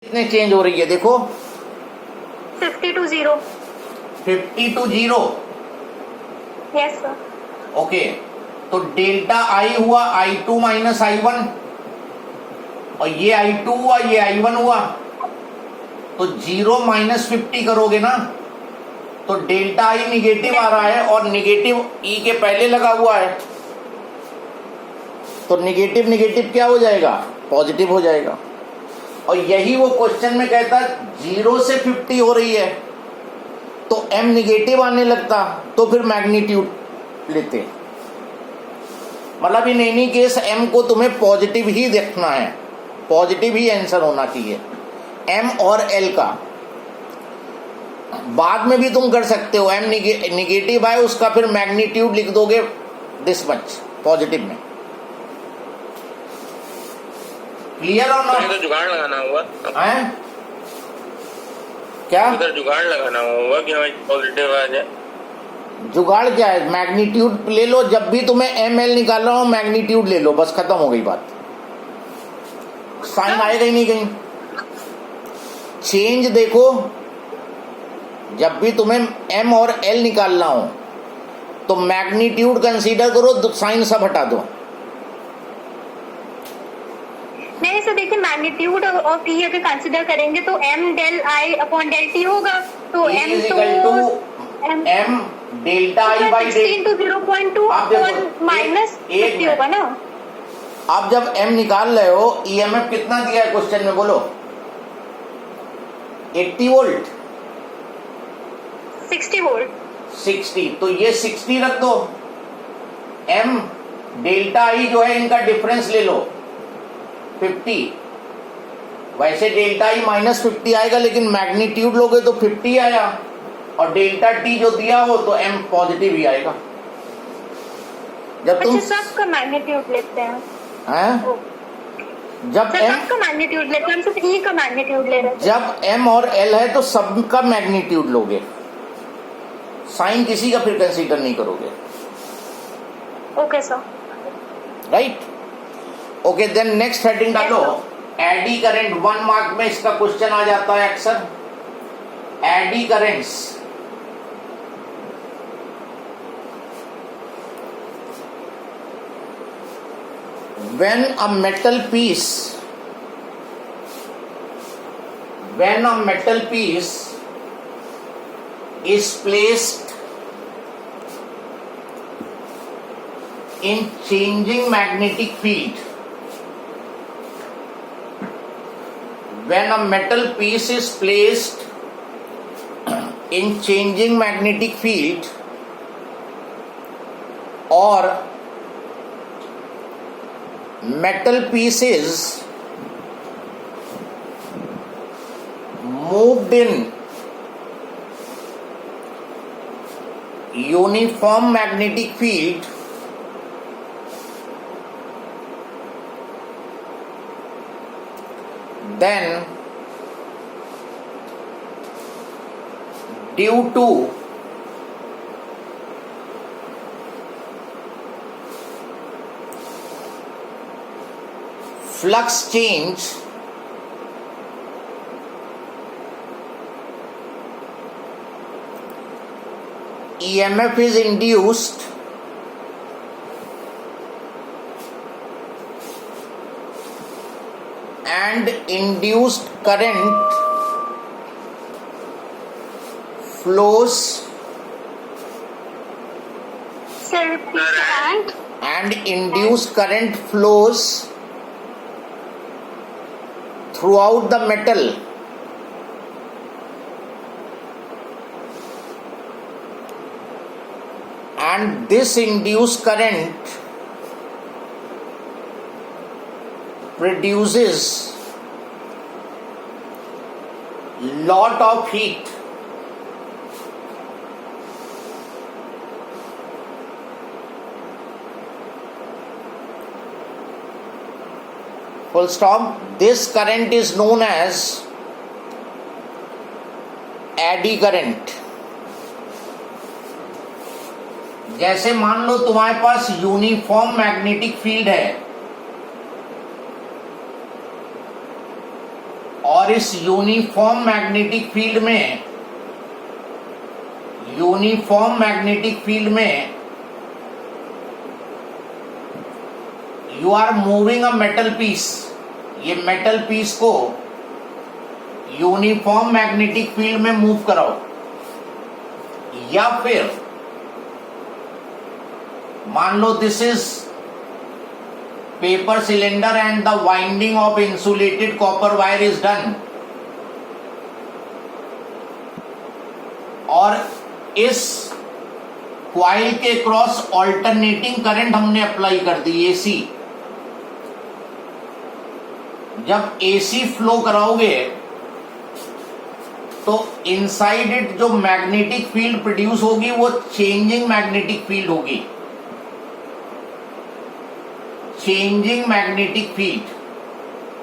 कितने चेंज हो रही है देखो 50 to 0. 50 to 0। Yes sir. Okay, तो डेल्टा आई हुआ I2 माइनस I1 और ये I2 हुआ ये I1 हुआ, तो 0 माइनस 50 करोगे ना तो डेल्टा आई निगेटिव आ रहा है और निगेटिव ई के पहले लगा हुआ है, तो निगेटिव निगेटिव क्या हो जाएगा, पॉजिटिव हो जाएगा। और यही वो क्वेश्चन में कहता 0 से 50 हो रही है तो m निगेटिव आने लगता, तो फिर मैग्नीट्यूड लेते। मतलब इन एनी केस m को तुम्हें पॉजिटिव ही देखना है, पॉजिटिव ही आंसर होना चाहिए m और l का। बाद में भी तुम कर सकते हो, m निगेटिव आए उसका फिर मैग्नीट्यूड लिख दोगे दिस मच पॉजिटिव में। क्लियर और नॉट? तो जुगाड़ लगाना होगा हैं? क्या इधर जुगाड़ लगाना होगा कि हमें पॉजिटिव आ जाए। जुगाड़ क्या है, मैग्नीट्यूड ले लो, जब भी तुम्हें एम एल निकाल रहा हूं मैग्नीट्यूड ले लो, बस खत्म हो गई बात, साइन आएगा ही नहीं कहीं। चेंज देखो, जब भी तुम्हें एम और एल निकालना हो तो मैग्नीट्यूड कंसीडर करो, साइन सब हटा दो। नहीं सर देखिए, मैग्नीट्यूड ऑफ ई अगर कंसिडर करेंगे तो m del I upon del t होगा, तो E m is तो equal to m delta I by 16 to 0.2 और माइनस 50 होगा ना। आप जब m निकाल रहे हो ईएमएफ कितना दिया है क्वेश्चन में बोलो, 80 वोल्ट 60 वोल्ट 60, तो ये 60 रख दो, m डेल्टा आई जो है इनका डिफरेंस ले लो 50, वैसे डेल्टा आई माइनस 50 आएगा लेकिन मैग्नीट्यूड लोगे तो 50 आया, और डेल्टा टी जो दिया हो तो m पॉजिटिव ही आएगा। जब तुम अच्छा सबका मैग्नीट्यूड लेते हैं, हैं? जब सर m सबका मैग्नीट्यूड लेते हैं, हम सिर्फ ई का मैग्नीट्यूड ले रहे थे। जब m और l है तो सबका मैग्नीट्यूड लोगे, साइन किसी का फिर कंसीडर नहीं करोगे। Okay sir. Right, okay then next heading डालो, एडी करंट 1 मार्क में इसका क्वेश्चन आ जाता है अक्सर। Eddy currents, when a metal piece is placed in changing magnetic field, when a metal piece is placed in changing magnetic field or metal pieces moved in uniform magnetic field, then due to flux change EMF is induced and induced current flows sir and induced current flows throughout the metal and this induced current produces lot of heat full stop. This current is known as eddy current. जैसे मान लो तुम्हारे पास uniform magnetic field है और और इस uniform magnetic field में you are moving a metal piece, ये metal piece को यूनिफॉर्म मैग्नेटिक फील्ड में मूव कराओ, या फिर मान लो this is paper cylinder and the winding of insulated copper wire is done, और इस कॉइल के क्रॉस ऑल्टरनेटिंग करंट हमने अप्लाई कर दी एसी। जब एसी फ्लो कराओगे तो इनसाइड इट जो मैग्नेटिक फील्ड प्रोड्यूस होगी वो चेंजिंग मैग्नेटिक फील्ड होगी, चेंजिंग मैग्नेटिक फील्ड,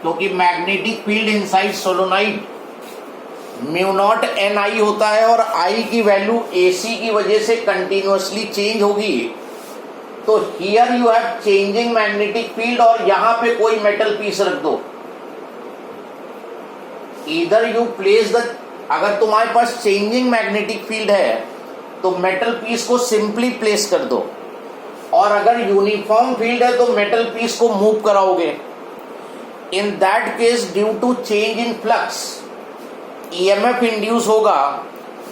क्योंकि magnetic field inside solenoid mu not N I होता है और आई की वैल्यू एसी की वजह से कंटिन्यूअसली चेंज होगी। तो here you have changing magnetic field और यहां पे कोई मेटल पीस रख दो, इधर यू प्लेस द, अगर तुम्हारे पास चेंजिंग मैग्नेटिक फील्ड है तो मेटल पीस को सिंपली प्लेस कर दो, और अगर यूनिफॉर्म फील्ड है तो मेटल पीस को मूव कराओगे। In that case due to change in flux EMF induce होगा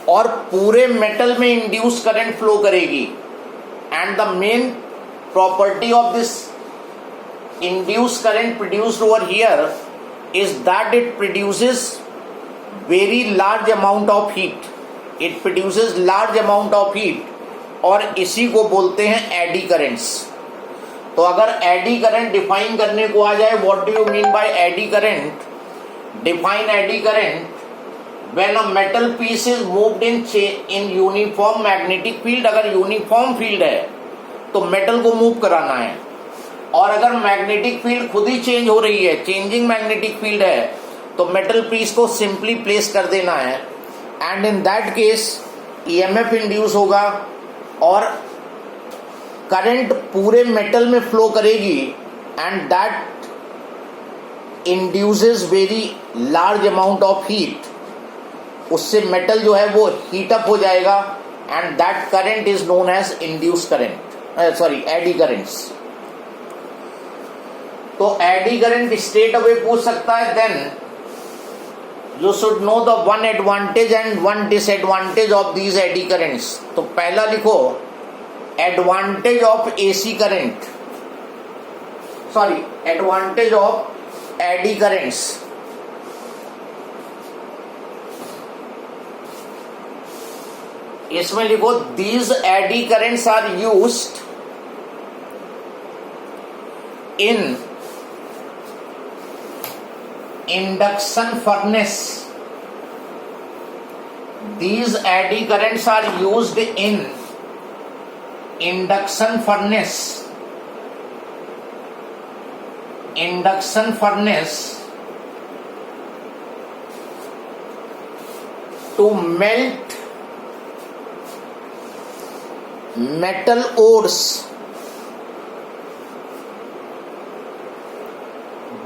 और पूरे मेटल में इंड्यूस करंट फ्लो करेगी, and the main property of this induce current produced over here is that it produces very large amount of heat, it produces large amount of heat, और इसी को बोलते हैं एडी करंट्स। तो अगर AD current define करने को आ जाए, what do you mean by eddy current? Define eddy current when a metal piece is moved in uniform magnetic field. अगर यूनिफॉर्म फील्ड है तो मेटल को मूव कराना है, और अगर मैग्नेटिक फील्ड खुद ही चेंज हो रही है, चेंजिंग मैग्नेटिक फील्ड है, तो मेटल पीस को सिंपली प्लेस कर देना है, and in that case EMF induce होगा और करंट पूरे मेटल में फ्लो करेगी, and that induces very large amount of heat. उससे मेटल जो है वो हीट अप हो जाएगा, and that current is known as induce current, sorry eddy currents. तो एडी करंट स्ट्रेट अवे पूछ सकता है, then you should know the one advantage and one disadvantage of these eddy currents. तो पहला लिखो advantage of AC current, sorry advantage of eddy currents. इसमें लिखो these eddy currents are used in induction furnace. These eddy currents are used in induction furnace. Induction furnace to melt metal ores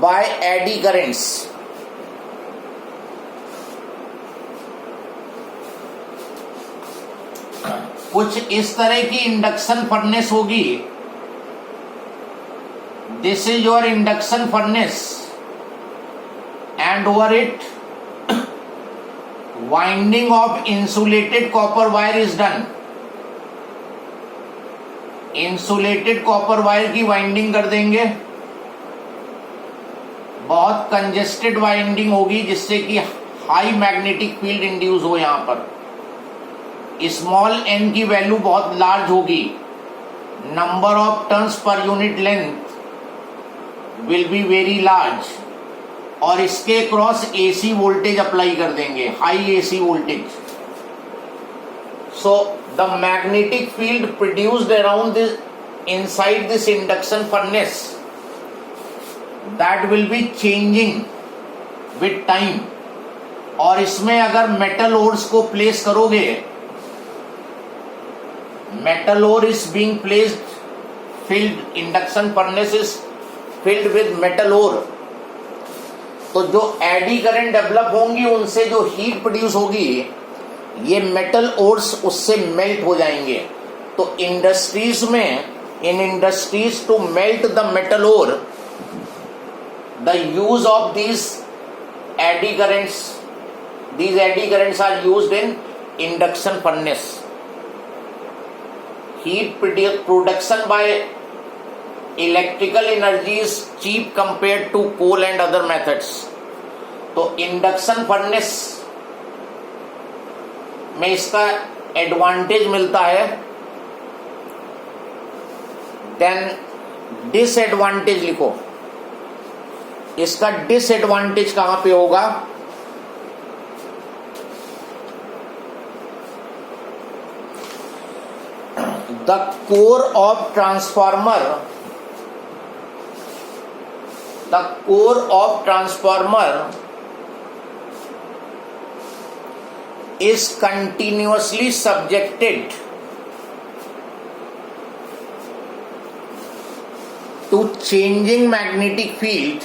by eddy currents. कुछ इस तरह की induction furnace होगी। This is your induction furnace, and over it winding of insulated copper wire is done. Insulated copper wire की winding कर देंगे, बहुत congested winding होगी जिससे कि हाई मैग्नेटिक फील्ड इंड्यूस हो। यहां पर स्मॉल एन की वैल्यू बहुत लार्ज होगी, number of turns per unit length will be very large, और इसके क्रॉस एसी वोल्टेज अप्लाई कर देंगे, high AC voltage. So the magnetic field produced around this inside this induction furnace that will be changing with time। और इसमें अगर metal ores को place करोगे, metal ore is being placed, filled, induction furnace is filled with metal ore, तो जो AD current develop होंगी उनसे जो हीट प्रोड्यूस होगी, ये मेटल ओर्स उससे मेल्ट हो जाएंगे। तो इंडस्ट्रीज में, in industries to melt the metal ore, the use of these eddy currents are used in induction furnace. Heat production by electrical energy is cheap compared to coal and other methods. तो induction furnace में इसका advantage मिलता है। Then disadvantage लिखो। इसका disadvantage कहां पे होगा? The core of transformer is continuously subjected to changing magnetic field.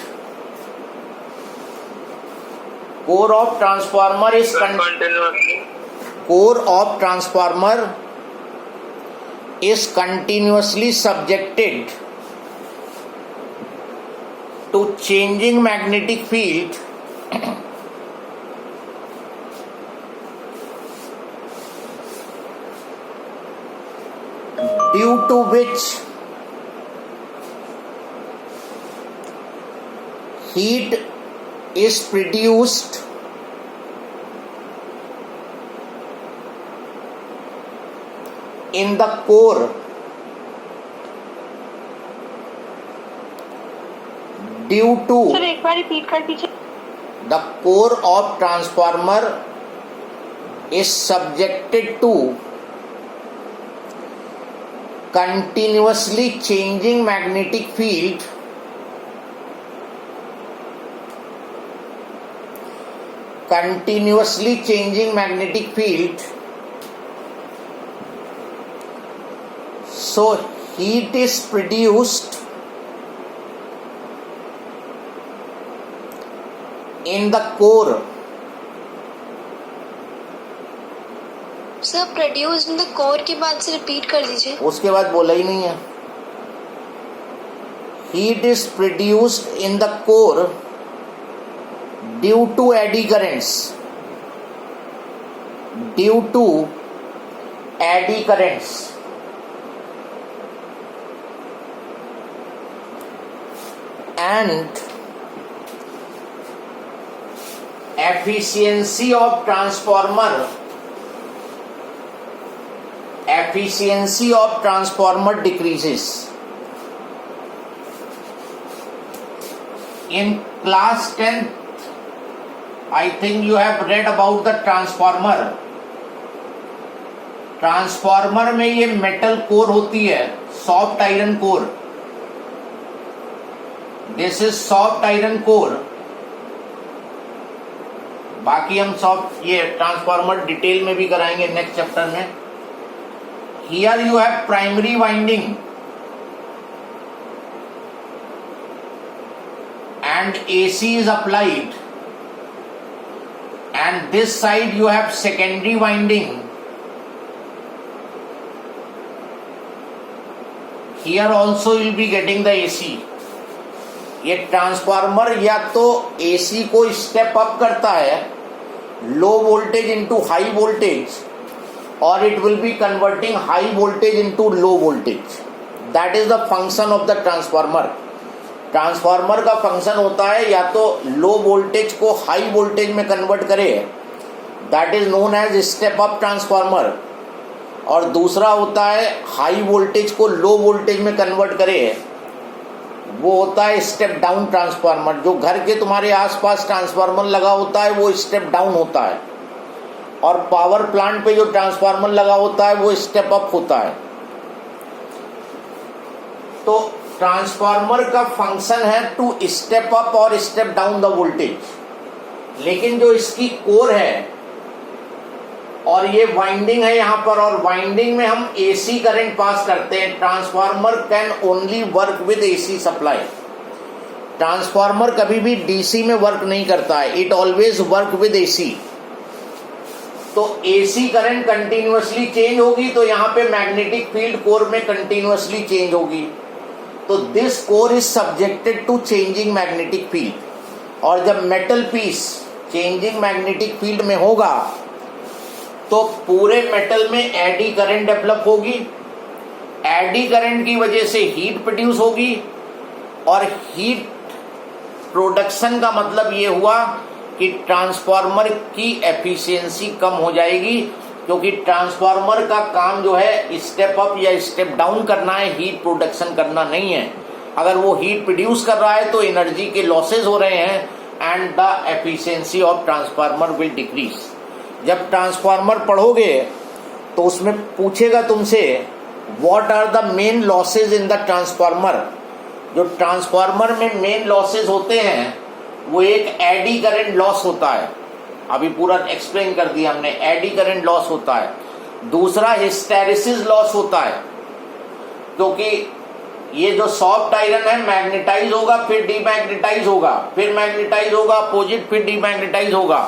Core of transformer is continuously subjected to changing magnetic field due to which heat is produced in the core due to sir एक बार repeat कर दीजिए। the core of transformer is subjected to continuously changing magnetic field so heat is produced in the core sir produce in the core के बाद से repeat कर दीजिए। उसके बाद बोला ही नहीं है। Heat is produced in the core due to eddy currents and efficiency of transformer decreases. In class 10th, I think you have read about the transformer. Transformer में ये मेटल कोर होती है, soft iron core. This is soft iron core. बाकी हम soft ये transformer detail में भी कराएंगे नेक्स्ट चैप्टर में। Here you have primary winding and AC is applied, and this side you have secondary winding. Here also you will be getting the AC. ये transformer या तो AC को step up करता है, low voltage into high voltage, और it will be converting high voltage into low voltage. That is the function of the transformer. Transformer का function होता है या तो लो वोल्टेज को हाई वोल्टेज में कन्वर्ट करे, that is known as step up transformer, और दूसरा होता है हाई वोल्टेज को लो वोल्टेज में कन्वर्ट करे, वो होता है स्टेप डाउन ट्रांसफार्मर। जो घर के तुम्हारे आसपास ट्रांसफार्मर लगा होता है वो स्टेप डाउन होता है, और पावर प्लांट पे जो ट्रांसफार्मर लगा होता है वो स्टेप अप होता है। तो ट्रांसफार्मर का फंक्शन है टू स्टेप अप और स्टेप डाउन द वोल्टेज। लेकिन जो इसकी कोर है और ये वाइंडिंग है यहाँ पर, और वाइंडिंग में हम AC करंट पास करते हैं। Transformer can only work with AC supply. Transformer कभी भी डीसी में वर्क नहीं करता है, it always work with AC. तो एसी करंट कंटिन्यूअसली चेंज होगी तो यहाँ पे मैग्नेटिक फील्ड कोर में कंटिन्यूअसली चेंज होगी। तो this core is subjected to changing magnetic field. और जब metal piece changing magnetic field में होगा तो पूरे मेटल में एडी करंट डेवलप होगी। एडी करंट की वजह से हीट प्रोड्यूस होगी और हीट प्रोडक्शन का मतलब ये हुआ कि ट्रांसफार्मर की एफिशिएंसी कम हो जाएगी, क्योंकि ट्रांसफार्मर का काम जो है स्टेप अप या स्टेप डाउन करना है, हीट प्रोडक्शन करना नहीं है। अगर वो हीट प्रोड्यूस कर रहा है तो एनर्जी के लॉसेज हो रहे हैं and the efficiency of transformer will decrease. जब ट्रांसफार्मर पढ़ोगे तो उसमें पूछेगा तुमसे what are the main losses in the transformer. जो ट्रांसफार्मर में मेन लॉसेज होते हैं वो एक एडी करंट लॉस होता है, अभी पूरा एक्सप्लेन कर दिया हमने, एडी करंट लॉस होता है। दूसरा हिस्टैरिसीस लॉस होता है, क्योंकि ये जो सॉफ्ट आयरन है मैग्नेटाइज होगा फिर डीमैग्नेटाइज होगा, फिर मैग्नेटाइज होगा अपोजिट, फिर डीमैग्नेटाइज होगा।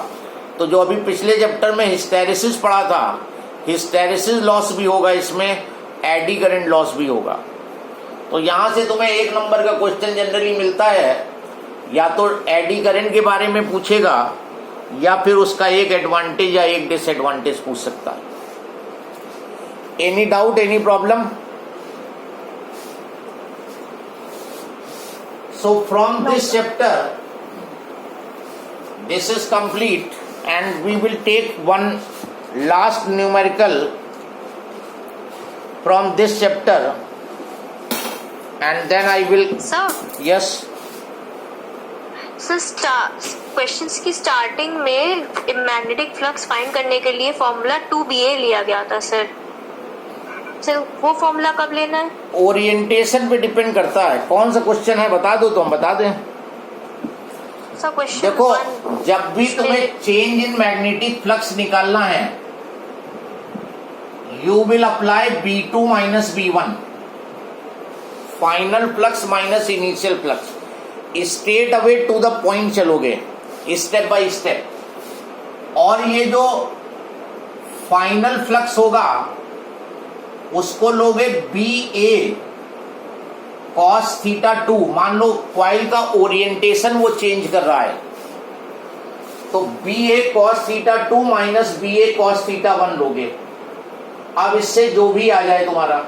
तो जो अभी पिछले चैप्टर में हिस्टैरिसीस पढ़ा था, हिस्टैरिसीस लॉस भी होगा इसमें, एडी करंट लॉस भी होगा। तो यहां से तुम्हें 1 नंबर का क्वेश्चन जनरली मिलता है, या तो एडी करंट के बारे में पूछेगा या फिर उसका एक एडवांटेज या एक डिसएडवांटेज पूछ सकता है। Any doubt, any problem? So from this chapter this is complete and we will take one last numerical from this chapter and then I will sir yes questions की स्टार्टिंग में magnetic flux find करने के लिए formula 2BA लिया गया था sir. वो formula कब लेना है? ओरिएंटेशन पे डिपेंड करता है। कौन सा क्वेश्चन है बता दो तो हम बता दें। सर क्वेश्चन देखो, जब भी तुम्हें चेंज इन मैग्नेटिक फ्लक्स निकालना है you will apply B2 minus B1, final flux minus initial flux, straight away to the point चलोगे स्टेप बाय स्टेप। और ये जो फाइनल फ्लक्स होगा उसको लोगे BA cos थीटा 2। मान लो कॉइल का ओरिएंटेशन वो चेंज कर रहा है तो BA cos theta 2 minus BA cos theta 1 लोगे। अब इससे जो भी आ जाए तुम्हारा,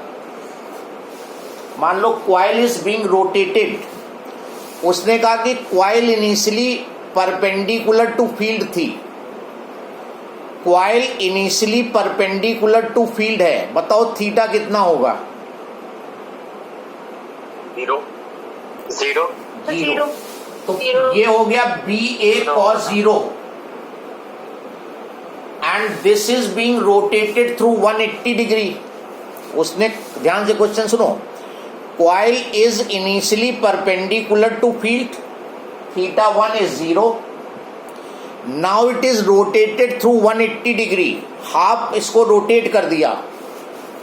मान लो कॉइल इज बीइंग रोटेटेड, उसने कहा कि coil initially perpendicular to field थी, coil initially perpendicular to field है, बताओ थीटा कितना होगा? 0 जीरो। तो ये हो गया BA cos 0 and this is being rotated through 180 degree. उसने ध्यान से क्वेश्चन सुनो, coil is initially perpendicular to field, theta 1 is 0, now it is rotated through 180 degree, half इसको रोटेट कर दिया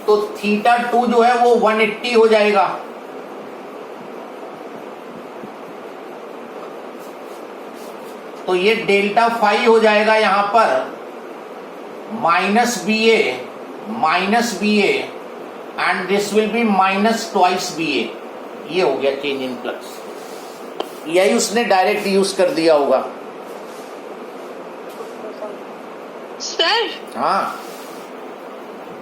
तो थीटा 2 जो है वो 180 हो जाएगा। तो ये डेल्टा फाई हो जाएगा यहां पर minus BA and this will be minus twice BA। ये हो गया चेंज इन फ्लक्स। यही उसने डायरेक्ट यूज कर दिया होगा। सर हाँ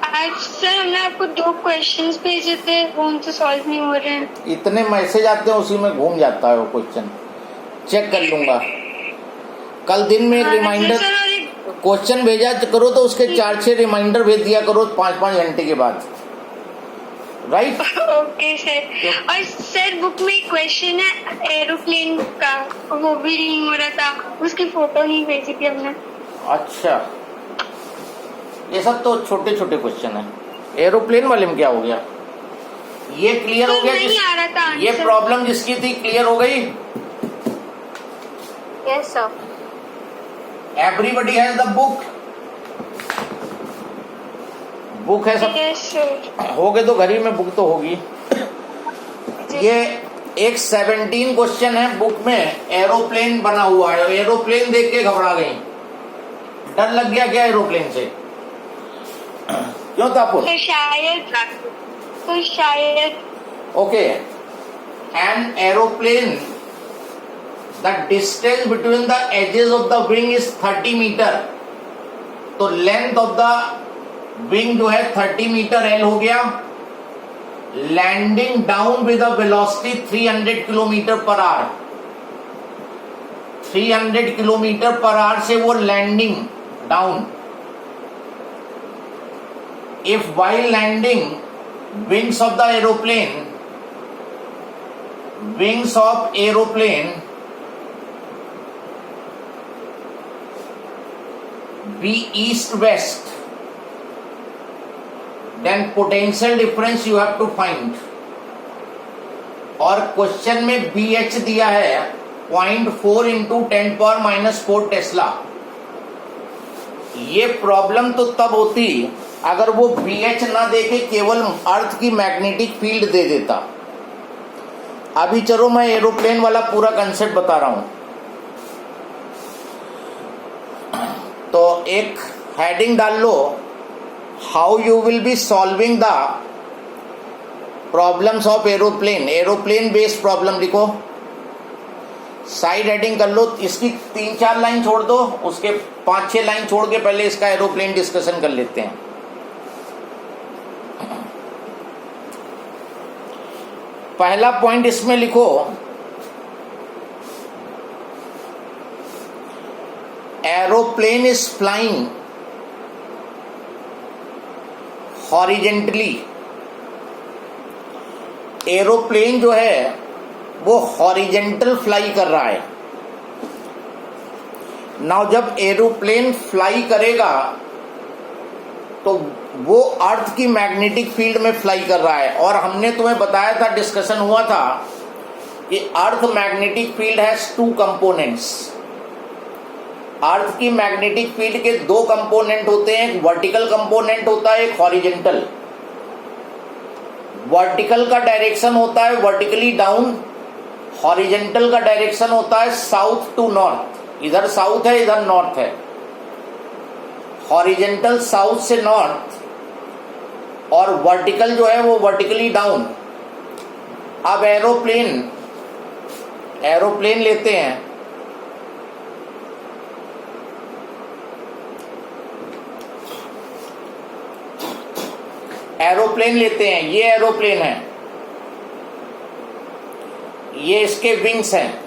आज सर हमने आपको 2 क्वेश्चंस भेजे थे, वो उनसे सॉल्व नहीं हो रहे हैं। इतने मैसेज आते हैं उसी में घूम जाता है वो क्वेश्चन, चेक कर लूंगा। कल दिन में एक रिमाइंडर क्वेश्चन भेजा करो तो उसके 4-6 रिमाइंडर भेज दिया करो 5-5 घंटे के बाद, राइट? Okay sir. और सर बुक में एक क्वेश्चन है एरोप्लेन का, वो भी नहीं हो रहा था, उसकी फोटो नहीं भेजी थी हमने। अच्छा, ये सब तो छोटे छोटे क्वेश्चन है। एरोप्लेन वाले में क्या हो गया? ये क्लियर हो गया? नहीं आ रहा था ये प्रॉब्लम जिसकी थी क्लियर हो गई? Yes sir. Everybody has the book, book है सब? Yes sir. होगे तो घर ही में बुक तो होगी। ये एक 17 क्वेश्चन है बुक में, एरोप्लेन बना हुआ है, एरोप्लेन देख के घबरा गई, डर लग गया क्या एरोप्लेन से? क्यों तापुर? तो शायद okay, an aeroplane, the distance between the edges of the wing is 30 metre, तो लेंथ ऑफ द विंग जो है 30 मीटर एल हो गया। Landing down with a velocity 300 kilometre per hour, 300 kilometre per hour से वो landing down. If while landing, wings of the aeroplane be east west, then potential difference you have to find। और question में BH दिया है 0.4 into 10⁻⁴ Tesla. ये problem तो तब होती अगर वो BH ना देके केवल अर्थ की मैग्नेटिक फील्ड दे देता। अभी चलो मैं एरोप्लेन वाला पूरा कंसेप्ट बता रहा हूं। तो एक हेडिंग डाल लो, how you will be solving the problems of aeroplane, aeroplane based problem लिखो। साइड हेडिंग कर लो, इसकी 3-4 लाइन छोड़ दो, उसके 5-6 लाइन छोड़ के पहले इसका एरोप्लेन डिस्कशन कर लेते हैं। पहला पॉइंट इसमें लिखो, aeroplane is flying horizontally. Aeroplane जो है वो हॉरिजेंटल फ्लाई कर रहा है। नाउ जब एरोप्लेन फ्लाई करेगा तो वो अर्थ की मैग्नेटिक फील्ड में फ्लाई कर रहा है। और हमने तुम्हें बताया था, डिस्कशन हुआ था कि earth magnetic field has 2 components. Earth की मैग्नेटिक फील्ड के 2 कंपोनेंट होते हैं, एक वर्टिकल कंपोनेंट होता है, एक हॉरिजेंटल। वर्टिकल का डायरेक्शन होता है वर्टिकली डाउन, हॉरिजेंटल का डायरेक्शन होता है साउथ टू नॉर्थ। इधर साउथ है, इधर नॉर्थ है। हॉरिजेंटल साउथ से नॉर्थ और वर्टिकल जो है वो वर्टिकली डाउन। अब एरोप्लेन लेते हैं। ये एरोप्लेन है, ये इसके विंग्स हैं,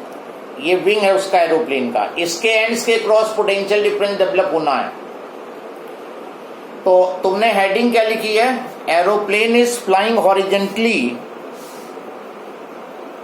ये विंग है उसका एरोप्लेन का। इसके एंड्स के क्रॉस पोटेंशियल डिफरेंस डेवलप होना है। तो तुमने हेडिंग क्या लिखी है? Aeroplane is flying horizontally